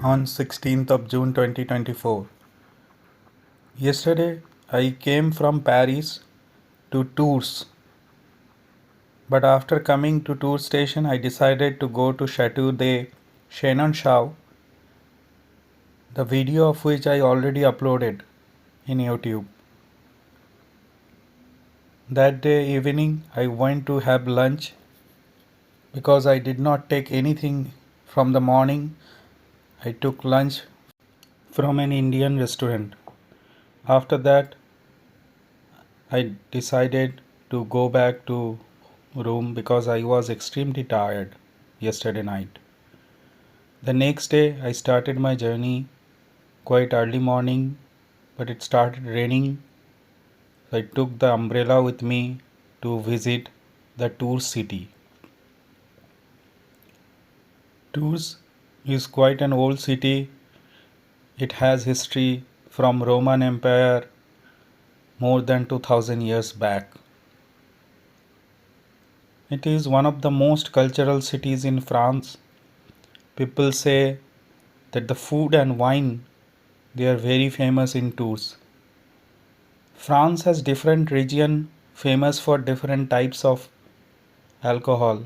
on 16th of June 2024. Yesterday I came from Paris to Tours, but after coming to Tours station I decided to go to Chateau de Chenonceau, the video of which I already uploaded in YouTube. That day evening I went to have lunch because I did not take anything from the morning. I took lunch from an Indian restaurant. After that I decided to go back to room because I was extremely tired yesterday night. The next day I started my journey quite early morning, but it started raining. So I took the umbrella with me to visit the Tours city. Tours is quite an old city. It has history from Roman Empire more than 2000 years back. It is one of the most cultural cities in France. People say that the food and wine, they are very famous in Tours. France has different region famous for different types of alcohol.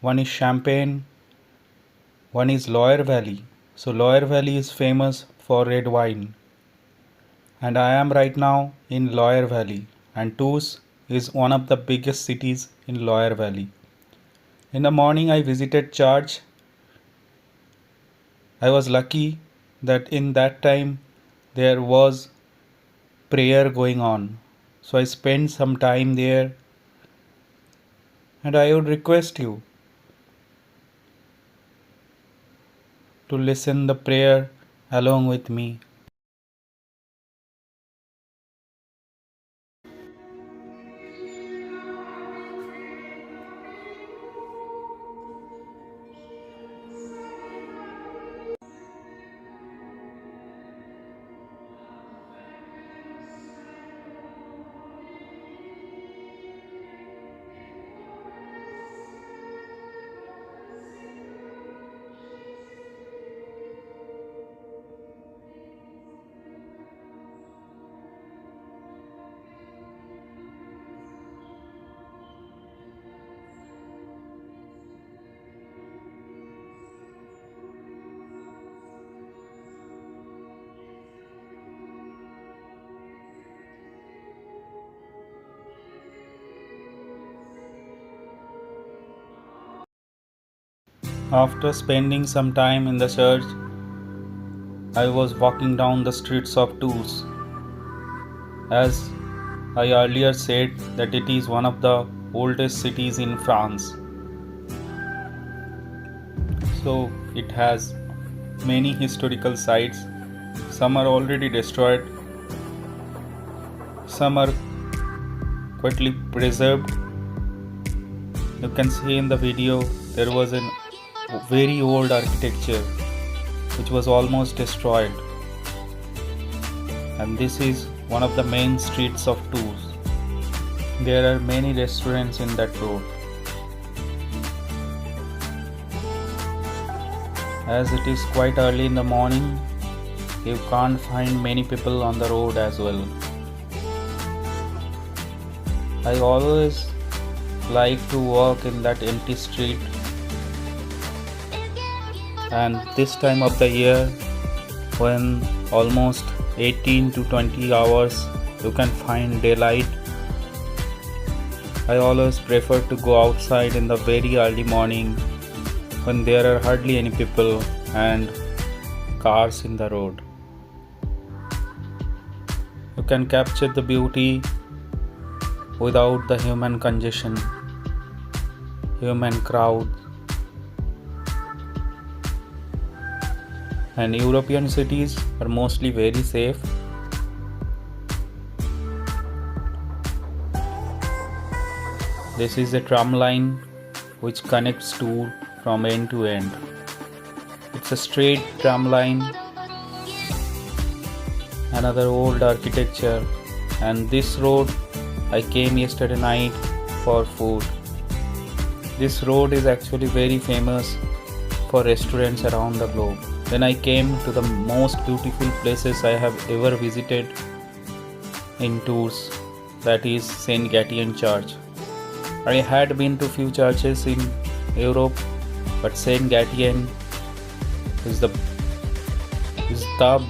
One is Champagne, one is Loire Valley. So Loire Valley is famous for red wine. And I am right now in Loire Valley, and Tours is one of the biggest cities in Loire Valley. In the morning I visited church. I was lucky that in that time there was prayer going on. So I spent some time there, and I would request you to listen the prayer along with me. After spending some time in the church, I was walking down the streets of Tours. As I earlier said that it is one of the oldest cities in France. So it has many historical sites. Some are already destroyed, some are quietly preserved. You can see in the video there was a very old architecture which was almost destroyed, and this is one of the main streets of Tours. There are many restaurants in that road. As it is quite early in the morning, you can't find many people on the road as well. I always like to walk in that empty street, and this time of the year when almost 18 to 20 hours you can find daylight, I always prefer to go outside in the very early morning when there are hardly any people and cars in the road. You can capture the beauty without the human congestion, human crowd. And European cities are mostly very safe. This is a tram line which connects Tours from end to end. It's a straight tram line, another old architecture, and this road I came yesterday night for food. This road is actually very famous for restaurants around the globe. Then I came to the most beautiful places I have ever visited in tours, that is Saint Gatian Church. I had been to few churches in Europe, but Saint Gatian is the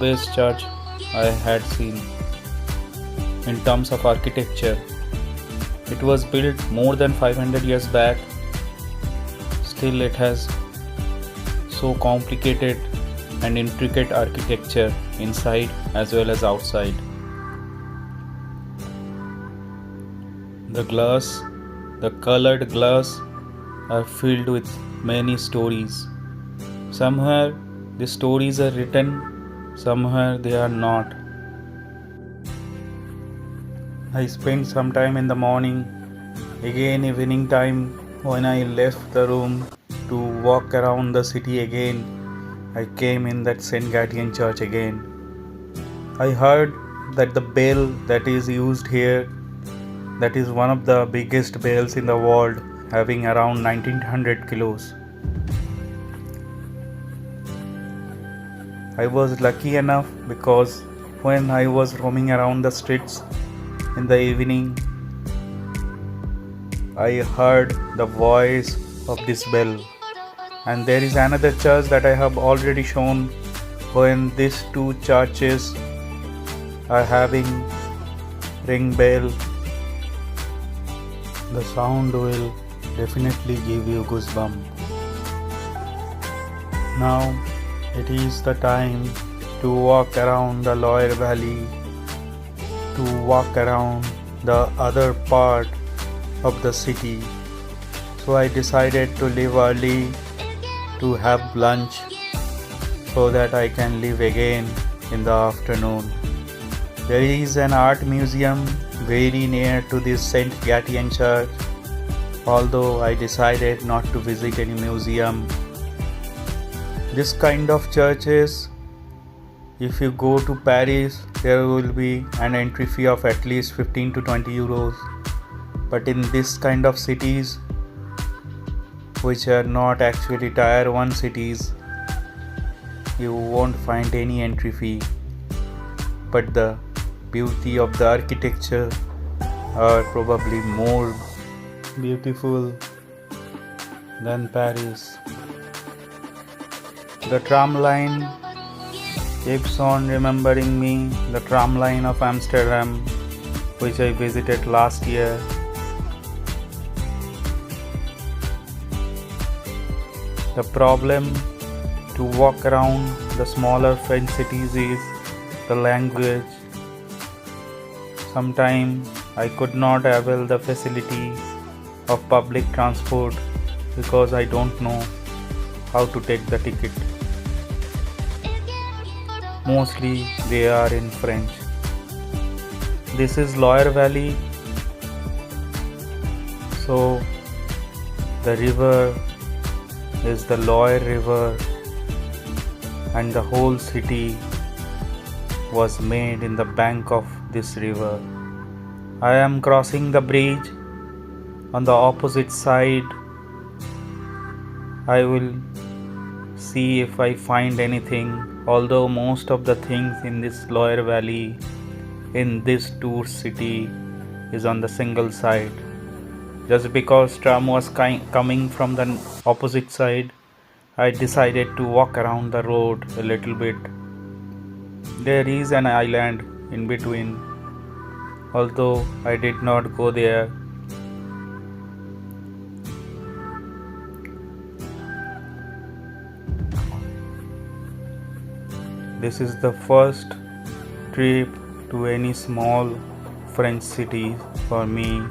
best church I had seen in terms of architecture. It was built more than 500 years back. Still it has so complicated and intricate architecture inside as well as outside. The colored glass are filled with many stories. Somewhere the stories are written, somewhere they are not. I spent some time in the morning, again evening time when I left the room to walk around the city again. I came in that Saint Gatian Church again. I heard that the bell that is used here, that is one of the biggest bells in the world, having around 1900 kilos. I was lucky enough because when I was roaming around the streets in the evening, I heard the voice of this bell. And there is another church that I have already shown. When these two churches are having ring bell, the sound will definitely give you goosebumps. Now it is the time to walk around the Loire Valley, to walk around the other part of the city. So I decided to leave early to have lunch so that I can leave again in the afternoon. There is an art museum very near to this Saint Gatian Church, although I decided not to visit any museum. This kind of churches, if you go to Paris, there will be an entry fee of at least 15 to 20 euros. But in this kind of cities, which are not actually tier 1 cities, you won't find any entry fee. But the beauty of the architecture are probably more beautiful than Paris. The tram line keeps on remembering me, the tram line of Amsterdam, which I visited last year. The problem to walk around the smaller French cities is the language. Sometimes I could not avail the facility of public transport because I don't know how to take the ticket. Mostly they are in French. This is Loire Valley. So the river is the Loire River, and the whole city was made in the bank of this river. I am crossing the bridge. On the opposite side, I will see if I find anything, although most of the things in this Loire Valley, in this tourist city, is on the single side. Just because tram was coming from the opposite side, I decided to walk around the road a little bit. There is an island in between, although I did not go there. This is the first trip to any small French city for me.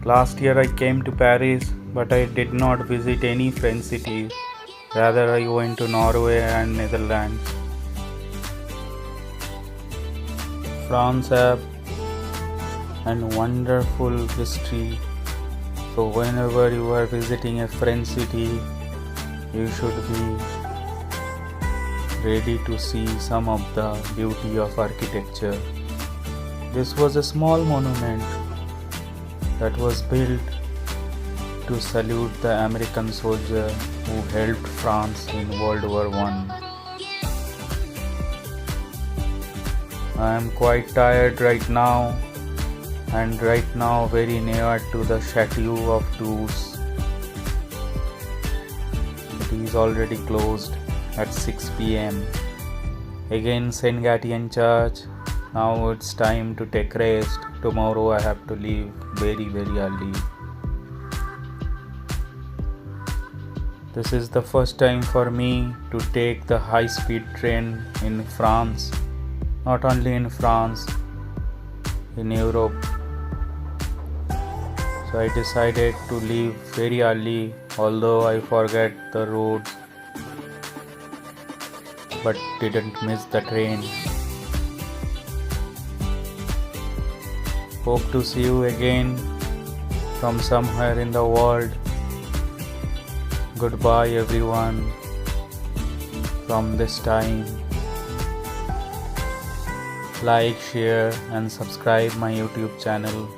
Last year I came to Paris, but I did not visit any French cities. Rather, I went to Norway and Netherlands. France have a wonderful history. So whenever you are visiting a French city, you should be ready to see some of the beauty of architecture. This was a small monument that was built to salute the American soldier who helped France in World War I. I am quite tired right now, and right now very near to the Chateau of Tours. It is already closed at 6 p.m. Again St. Gatian Church. Now it's time to take rest. Tomorrow I have to leave very early. This is the first time for me to take the high-speed train in France. Not only in France, in Europe. So I decided to leave very early, although I forget the roads, but didn't miss the train. Hope to see you again from somewhere in the world. Goodbye everyone from this time. Like, share and subscribe my YouTube channel.